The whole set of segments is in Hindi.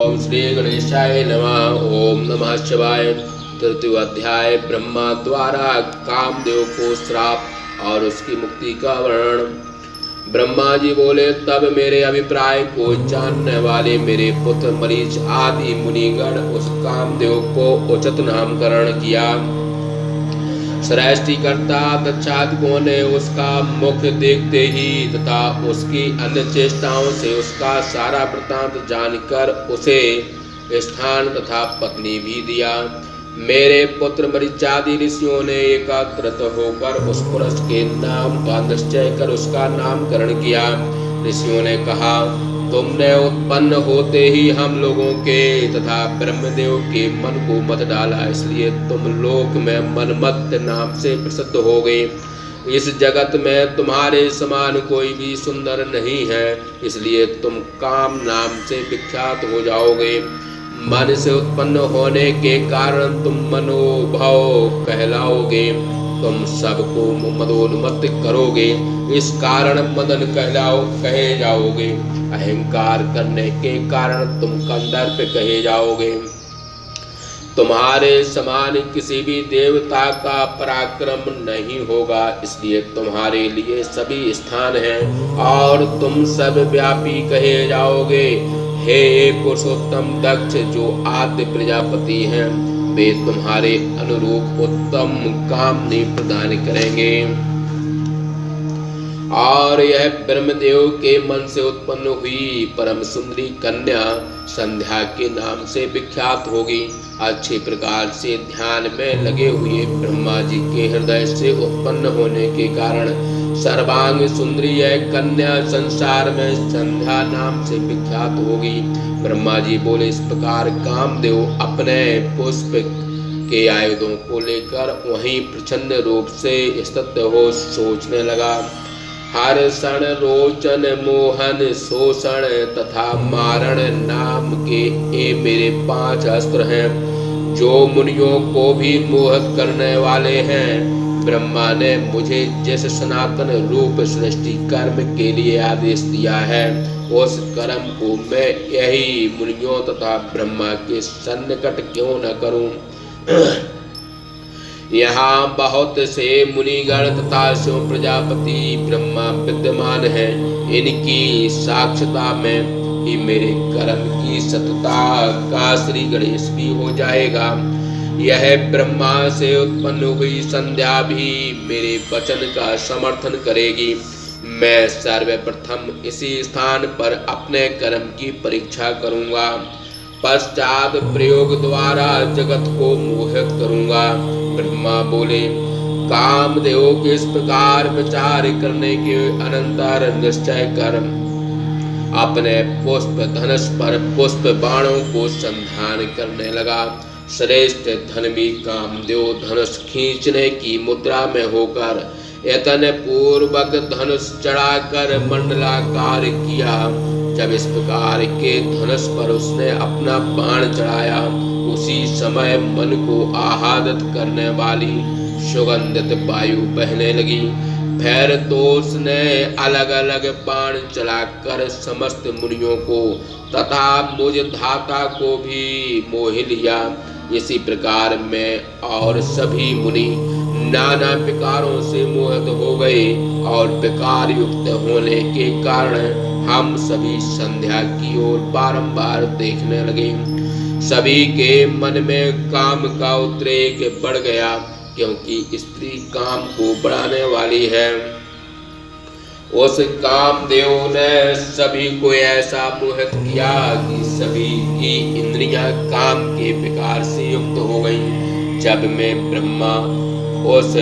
ओम श्री गणेशाय नमः। ओम नमः शिवाय। तृतीय अध्याय ब्रह्मा द्वारा कामदेव को श्राप और उसकी मुक्ति का वर्णन। ब्रह्मा जी बोले, तब मेरे अभिप्राय को जानने वाले मेरे पुत्र मरीच आदि मुनिगण उस कामदेव को उचित नामकरण किया। सृष्टिकर्ता दक्षादिकों ने उसका मुख देखते ही तथा उसकी अन्य चेष्टाओं से उसका सारा वृत्तांत जानकर उसे स्थान तथा पत्नी भी दिया। मेरे पुत्र मरीचादि ऋषियों ने एकत्रित होकर उस पुरुष के नाम का निश्चय कर उसका नामकरण किया। ऋषियों ने कहा, तुमने उत्पन्न होते ही हम लोगों के तथा ब्रह्मदेव के मन को मत डाला, इसलिए तुम लोक में मनमत्त नाम से प्रसिद्ध हो गए। इस जगत में तुम्हारे समान कोई भी सुंदर नहीं है, इसलिए तुम काम नाम से विख्यात हो जाओगे। मन से उत्पन्न होने के कारण तुम मनोभव कहलाओगे। तुम सबको मदोन्मत्त करोगे, इस कारण मदन कहे जाओगे। अहंकार करने के कारण तुम कंदर्प कहे जाओगे। तुम्हारे समान किसी भी देवता का पराक्रम नहीं होगा, इसलिए तुम्हारे लिए सभी स्थान हैं और तुम सब व्यापी कहे जाओगे। हे पुरुषोत्तम दक्ष, जो आद्य प्रजापति हैं, वे तुम्हारे अनुरूप उत्तम कामनी प्रदान करेंगे और यह ब्रह्मदेव के मन से उत्पन्न हुई परम सुंदरी कन्या संध्या के नाम से विख्यात होगी। अच्छे प्रकार से ध्यान में लगे हुए ब्रह्मा जी के हृदय से उत्पन्न होने के कारण सर्वांग सुंदरी यह कन्या संसार में संध्या नाम से विख्यात होगी। ब्रह्मा जी बोले, इस प्रकार कामदेव अपने पुष्प के आयुधों को लेकर वहीं प्रचंड रूप से स्थित हो सोचने लगा। हर्षण रोचन मोहन शोषण तथा मारण नाम के ये मेरे 5 अस्त्र हैं, जो मुनियों को भी मोहित करने वाले हैं। ब्रह्मा ने मुझे जैसे सनातन रूप सृष्टि कर्म के लिए आदेश दिया है, उस कर्म को मैं यही मुनियों तथा ब्रह्मा के सन्निकट क्यों न करूं। यहाँ बहुत से मुनिगण तथा शिव प्रजापति ब्रह्मा विद्यमान हैं, इनकी साक्षता में ही मेरे कर्म की सतता का श्री गणेश भी हो जाएगा। यह ब्रह्मा से उत्पन्न हुई संध्या भी मेरे वचन का समर्थन करेगी। मैं सर्वप्रथम इसी स्थान पर अपने कर्म की परीक्षा करूंगा, पश्चात प्रयोग द्वारा जगत को मोहित करूंगा। ब्रह्मा बोले, कामदेव के इस प्रकार विचार करने के अनंतर निश्चय कर अपने पुष्प धनुष पर पुष्प बाणों को संधान करने लगा। श्रेष्ठ धर्मी कामदेव धनुष खींचने की मुद्रा में होकर यतन पूर्वक धनुष चढ़ाकर मंडलाकार किया। जब इस प्रकार के धनुष पर उसने अपना बाण चढ़ाया, उसी समय मन को आह्लादित करने वाली सुगंधित वायु बहने लगी। फिर तो उसने अलग अलग बाण चलाकर समस्त मुनियों को तथा मुझ धाता को भी मोह लिया। इसी प्रकार में और सभी मुनि नाना विकारों से मोहित हो गए और विकार युक्त होने के कारण हम सभी संध्या की ओर बारंबार देखने लगे। सभी के मन में काम का उद्रेक बढ़ गया, क्योंकि स्त्री काम को बढ़ाने वाली है। उस कामदेव ने सभी को ऐसा मोहित किया कि सभी की इंद्रियां काम के विकार से युक्त हो गईं। जब मैं ब्रह्मा उस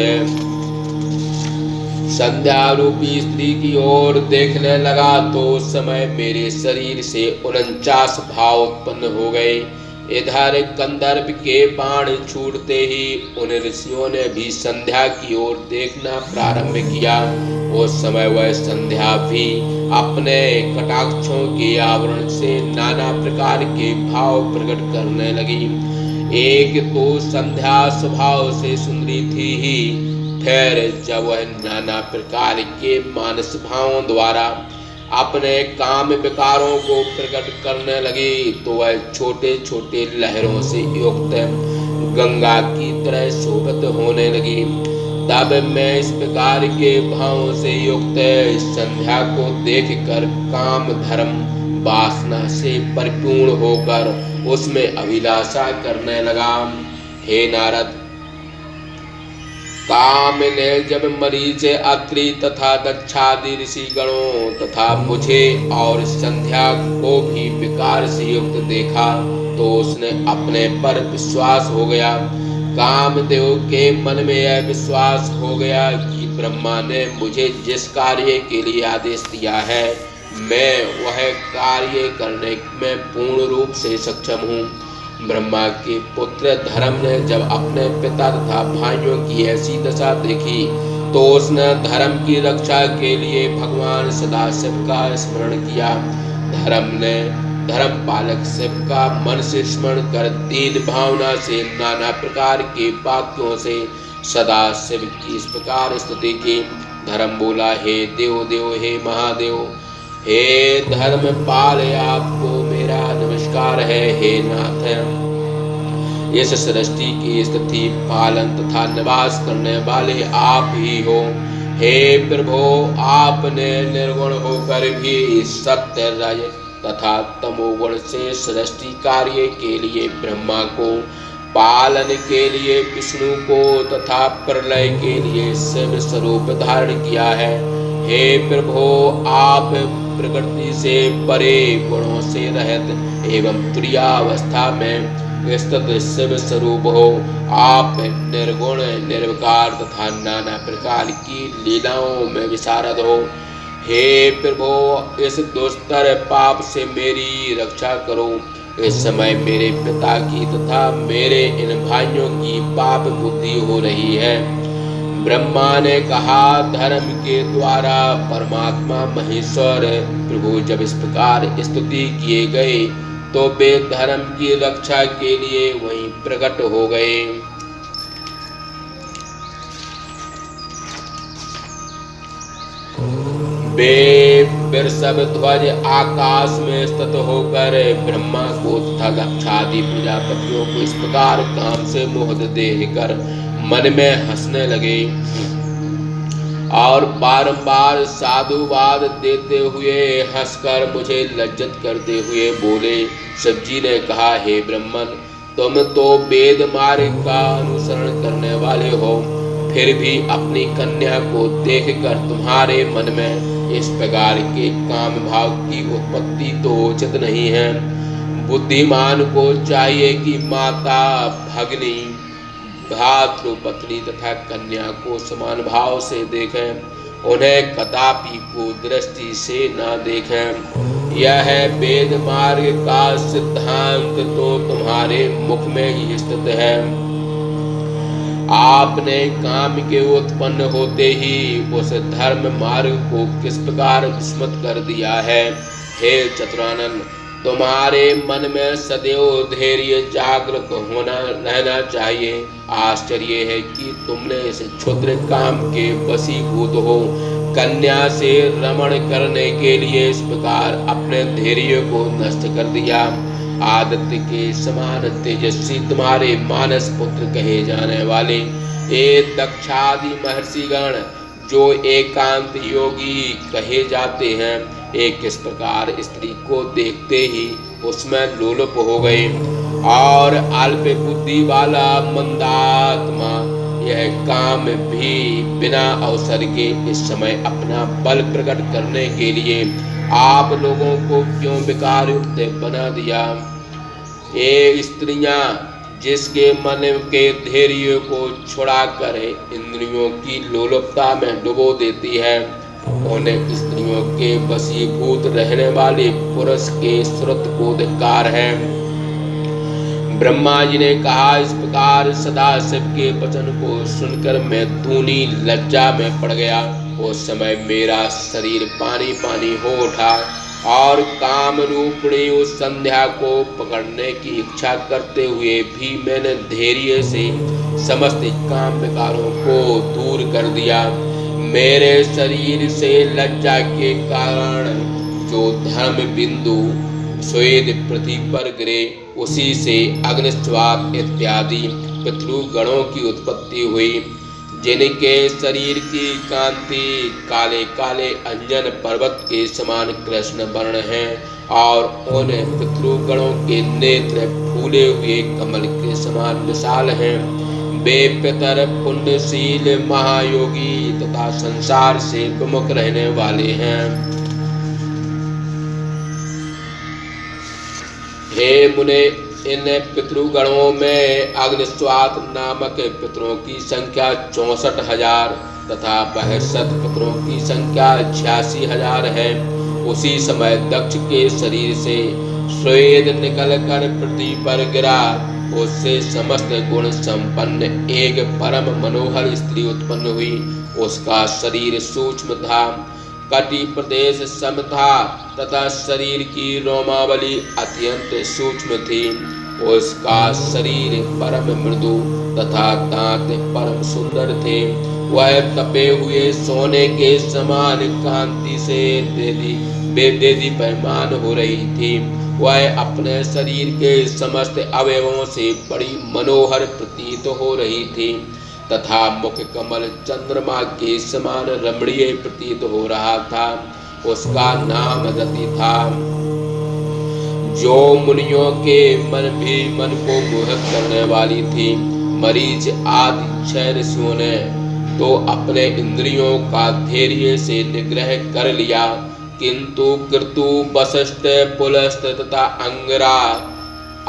संध्या रूपी स्त्री की ओर देखने लगा, तो उस समय मेरे शरीर से 49 भाव उत्पन्न हो गए। इधर कंदर्प के बाण छूटते ही उन ऋषियों ने भी संध्या की ओर देखना प्रारंभ किया। उस समय वह संध्या भी अपने कटाक्षों के आवरण से नाना प्रकार के भाव प्रकट करने लगी। एक तो संध्या स्वभाव से सुंदरी थी ही, फिर जब वह नाना प्रकार के मानस भावों द्वारा अपने काम विकारों को प्रकट करने लगी तो वह छोटे छोटे लहरों से युक्त गंगा की तरह शोभित होने लगी। तब मैं इस प्रकार के भावों से युक्त संध्या को देखकर काम धर्म वासना से परिपूर्ण होकर उसमें अभिलाषा करने लगा। हे नारद, काम ने जब मरीच, अत्रि तथा दक्षादि ऋषि गणों तथा मुझे और संध्या को भी विकार से युक्त देखा तो उसने अपने पर विश्वास हो गया। कामदेव के मन में यह विश्वास हो गया कि ब्रह्मा ने मुझे जिस कार्य के लिए आदेश दिया है मैं वह कार्य करने में पूर्ण रूप से सक्षम हूँ। ब्रह्मा के पुत्र धर्म ने जब अपने पिता तथा भाइयों की ऐसी दशा देखी तो उसने धर्म की रक्षा के लिए भगवान सदाशिव का स्मरण किया। धर्म ने धर्म पालक शिव का मन से स्मरण कर दीन भावना से नाना प्रकार के वाक्यों से सदाशिव की इस प्रकार स्तुति की। धर्म बोला, हे देव देव, हे महादेव, हे धर्म पाल, आपको मेरा नमस्कार है। हे नाथ, इस सृष्टि की स्थिति पालन तथा निवास करने वाले आप ही हो। हे प्रभो, आपने निर्गुण होकर भी सत्य रज तथा तमोगुण से सृष्टि कार्य के लिए ब्रह्मा को, पालन के लिए विष्णु को तथा प्रलय के लिए शिव स्वरूप धारण किया है। हे प्रभो, आप प्रकृति से परे गुणों से रहित एवं तुरीयावस्था में स्थित शिव स्वरूप हो। आप निर्गुण, निर्विकार तथा नाना प्रकार की लीलाओं में विशारद हो। हे प्रभो, इस दुस्तर पाप से मेरी रक्षा करो। इस समय मेरे पिता की तथा मेरे इन भाइयों की पाप बुद्धि हो रही है। ब्रह्मा ने कहा, धर्म के द्वारा परमात्मा महेश्वर प्रभु जब इस प्रकार स्तुति किए गए तो वे धर्म की रक्षा के लिए वहीं प्रकट हो गए। वे वृषभ ध्वज आकाश में स्थित होकर ब्रह्मा को तथा दक्षादि प्रजापतियों को इस प्रकार काम से मोहित देखकर मन में हंसने लगे और बारंबार साधुवाद देते हुए हंसकर मुझे लज्जित करते हुए बोले। शिव जी ने कहा, हे ब्रह्मन, तुम तो वेद मार्ग का अनुसरण करने वाले हो, फिर भी अपनी कन्या को देखकर तुम्हारे मन में इस प्रकार के काम भाव की उत्पत्ति तो उचित नहीं है। बुद्धिमान को चाहिए कि माता, भगिनी, भ्रातृ, पत्नी तथा कन्या को समान भाव से देखें, उन्हें कदापि कुदृष्टि से न देखें। यह वेद मार्ग का सिद्धांत तो तुम्हारे मुख में ही स्थित है। आपने काम के उत्पन्न होते ही उस धर्म मार्ग को किस प्रकार विस्मृत कर दिया है। हे चतुरानन, तुम्हारे मन में सदैव धैर्य जागृत होना रहना चाहिए। आश्चर्य है कि तुमने इस क्षुद्र काम के वशीभूत हो कन्या से रमण करने के लिए इस प्रकार अपने धैर्य को नष्ट कर दिया। आदित्य के समान तेजस्वी तुम्हारे मानस पुत्र कहे जाने वाले एक दक्षादि महर्षिगण जो एकांत योगी कहे जाते हैं, एक इस प्रकार स्त्री को देखते ही उसमें लोलुप हो गए और अल्प बुद्धि वाला मंदात्मा यह काम भी बिना अवसर के इस समय अपना बल प्रकट करने के लिए आप लोगों को क्यों विकार युक्त बना दिया। ये स्त्रियां जिसके मन के धैर्य को छुड़ाकर इंद्रियों की लोलुपता में डुबो देती है, उन्हें स्त्रियों के वशीभूत रहने वाले पुरुष के श्रुत को धिक्कार है। ब्रह्मा जी ने कहा, इस प्रकार सदाशिव के वचन को सुनकर मैं दूनी लज्जा में पड़ गया। उस समय मेरा शरीर पानी पानी हो उठा और काम रूपिणी उस संध्या को पकड़ने की इच्छा करते हुए भी मैंने धैर्य से समस्त काम विकारों को दूर कर दिया। मेरे शरीर से लज्जा के कारण जो धर्म बिंदु स्वेद पृथ्वी पर गिरे उसी से अग्निस्वात इत्यादि पितृगणों की उत्पत्ति हुई, जिनके शरीर की कांति काले काले अंजन पर्वत के समान कृष्ण वर्ण है और उन पितृगणों के नेत्र फूले हुए कमल के समान विशाल हैं। वे पितर पुण्यशील महायोगी तथा संसार से विमुख रहने वाले हैं। हे मुने, इन पितृगणों में अग्निस्वात नामक पितरों की संख्या 64,000 तथा बृहस्पत पितरों की संख्या 86,000 है। उसी समय दक्ष के शरीर से स्वेद निकलकर पृथ्वी पर गिरा। उससे समस्त गुण संपन्न एक परम मनोहर स्त्री उत्पन्न हुई। उसका शरीर सूक्ष्म था, कटी प्रदेश सम था तथा शरीर की रोमावली अत्यंत सूक्ष्म थी। उसका शरीर परम मृदु तथा दांत परम सुंदर थे। वह तपे हुए सोने के समान कांति से दीप्यमान हो रही थी। वह अपने शरीर के समस्त अवयवों से बड़ी मनोहर प्रतीत हो रही थी तथा मुख कमल चंद्रमा के समान रमणीय प्रतीत हो रहा था। उसका नाम रति था। जो मुनियों के मन को मोहित करने वाली थी। मरीच आदि 6 ऋषियों ने तो अपने इंद्रियों का धैर्य से निग्रह कर लिया, किंतु कृतु, वशिष्ठ, पुलस्त तथा अंगरा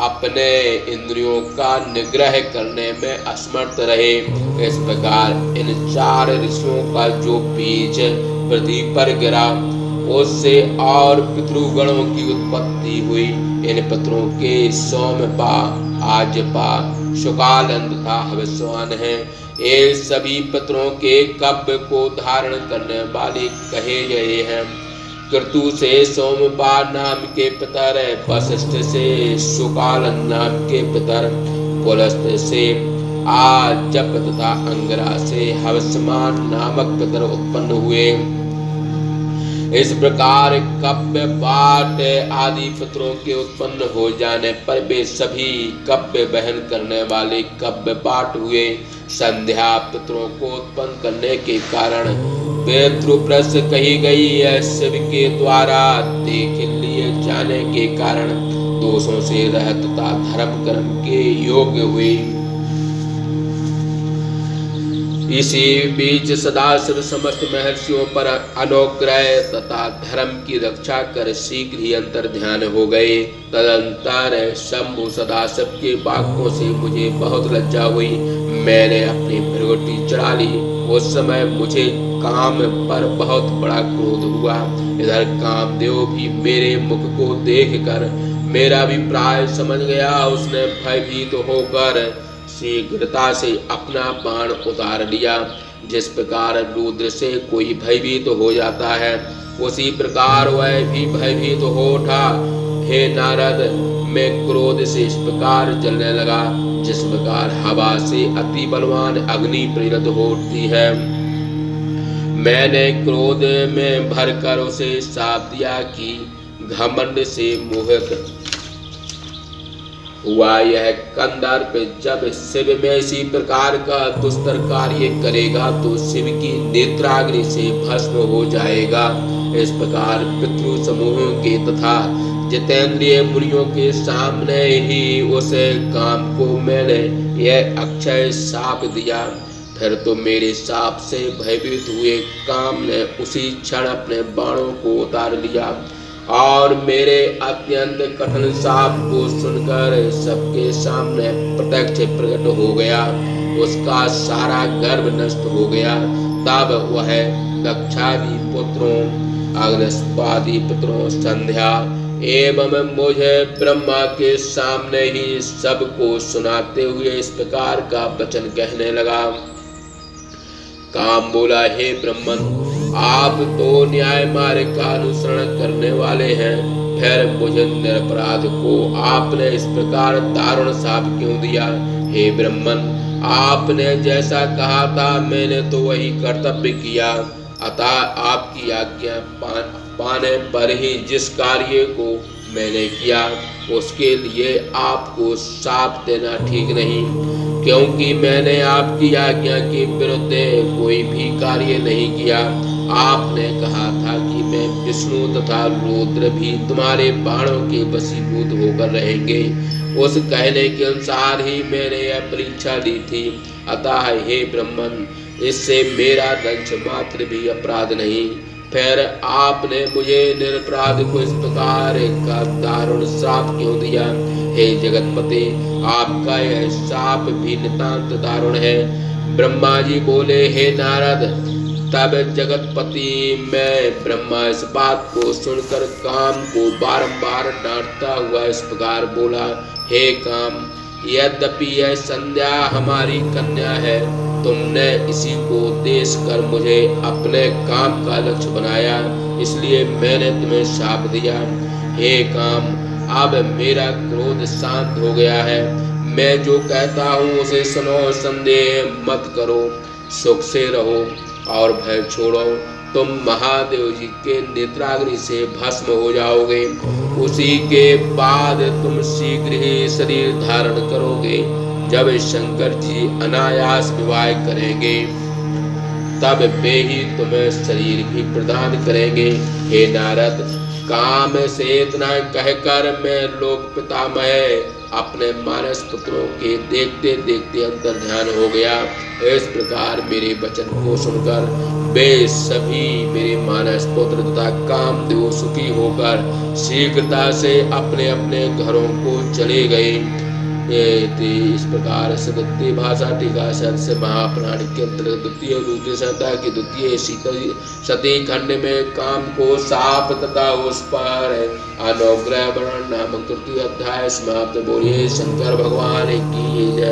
अपने इंद्रियों का निग्रह करने में असमर्थ रहे। इस प्रकार इन 4 ऋषियों का जो बीज पृथ्वी पर गिरा, उससे और पितृगणों की उत्पत्ति हुई। इन पितरों के सोमपा, आजपा, शुकानंद तथा हविष्यवान हैं। ये सभी पितरों के कब्य को धारण करने वाले कहे गए हैं। कृतु से सोमपा नाम के पितर, वशिष्ठ से शुकालन नाम के पितर, पुलस्त से आजप तथा अंगरा से हविष्यमान नामक पितर उत्पन्न हुए। इस प्रकार कब्य, पाट आदि पितरों के उत्पन्न हो जाने पर वे सभी कब्य बहन करने वाले कब्य पाट हुए। संध्या पितरों को उत्पन्न करने के कारण पितृप्रस कही गई है। शिव के द्वारा देख लिए जाने के कारण दोषों से रहित तथा धर्म कर्म के योग्य हुए। इसी बीच सदाशिव समस्त महर्षियों पर अनुग्रह तथा धर्म की रक्षा कर शीघ्र ही अंतर ध्यान हो गए। तदंतर शंभु सदाशिव के वाक्यों से मुझे बहुत लज्जा हुई। मैंने अपनी भृगुटी चढ़ा ली। उस समय मुझे काम पर बहुत बड़ा क्रोध हुआ। इधर कामदेव भी मेरे मुख को देखकर मेरा अभिप्राय समझ गया। उसने भयभीत होकर शीघ्रता से अपना बाण उतार लिया। जिस प्रकार रुद्र से कोई भयभीत हो जाता है, उसी प्रकार वह भी भयभीत हो उठा। हे नारद, मैं क्रोध से इस प्रकार जलने लगा जिस प्रकार हवा से अति बलवान अग्नि प्रेरित हो उठती है। मैंने क्रोध में भरकर उसे शाप दिया कि घमंड से मोहित हुआ यह कंदर्प जब शिव में इसी प्रकार का दुस्तर कार्य करेगा तो शिव की नेत्राग्नि से भस्म हो जाएगा। इस प्रकार पितृ समूहों के तथा जितेंद्रिय मुनियों के सामने ही उस काम को मैंने यह अक्षय शाप दिया। फिर तो मेरे शाप से भयभीत हुए काम ने उसी क्षण अपने बाणों को उतार लिया और मेरे अत्यंत कठिन शाप को सुनकर सबके सामने प्रत्यक्ष प्रकट हो गया। उसका सारा गर्व नष्ट हो गया। तब वह दक्षादि पुत्रों, अग्निस्वादि पुत्रों, संध्या एवं मुझे ब्रह्मा के सामने ही सबको सुनाते हुए इस प्रकार का वचन कहने लगा। काम बोला, हे ब्रह्मन, आप तो न्याय मार्ग का अनुसरण करने वाले हैं, फिर मुझे निरपराध को आपने इस प्रकार दारुण शाप क्यों दिया? हे ब्रह्मन, आपने जैसा कहा था मैंने तो वही कर्तव्य किया, अतः आपकी आज्ञा पाने पर ही जिस कार्य को मैंने किया उसके लिए आपको शाप देना ठीक नहीं, क्योंकि मैंने आपकी आज्ञा के विरुद्ध कोई भी कार्य नहीं किया। आपने कहा था कि मैं विष्णु तथा रुद्र भी तुम्हारे बाणों के वशीभूत होकर रहेंगे। उस कहने के अनुसार ही मैंने यह परीक्षा ली थी। अतः हे ब्रह्मन, इससे मेरा दंश मात्र भी अपराध नहीं। फिर आपने मुझे निरपराध को इस प्रकार का दारुण श्राप क्यों दिया? हे जगतपते, आपका यह शाप भी नितांत दारुण है। ब्रह्मा जी बोले, हे नारद, तब जगतपति मैं ब्रह्मा इस बात को सुनकर काम को बारंबार डांटता हुआ इस प्रकार बोला, हे काम, यद्यपि यह संध्या हमारी कन्या है, तुमने इसी को उद्देश कर मुझे अपने काम का लक्ष्य बनाया, इसलिए मैंने तुम्हें शाप दिया। हे काम, अब मेरा क्रोध शांत हो गया है। मैं जो कहता हूँ उसे सुनो, संदेह मत करो, सुख से रहो और भय छोड़ो। तुम महादेव जी के नेत्राग्नि से भस्म हो जाओगे। उसी के बाद तुम शीघ्र ही शरीर धारण करोगे। जब शंकर जी अनायास विवाह करेंगे तब वे ही तुम्हें शरीर भी प्रदान करेंगे। हे नारद, काम से इतना कहकर मैं लोक पितामह अपने मानस पुत्रों के देखते देखते अंतर ध्यान हो गया। इस प्रकार मेरे वचन को सुनकर वे सभी मेरे मानस पुत्र तथा कामदेव सुखी होकर शीघ्रता से अपने अपने घरों को चले गए। इस प्रकार से द्वितीय भाषा टीका से महापुराण के अंतर्गत द्वितीय रुद्र संहिता की द्वितीय सती खंड में काम को साप तथा उस पर अनुग्रह वर्णन नामक तृतीय अध्याय समाप्त। बोलिए शंकर भगवान की जय।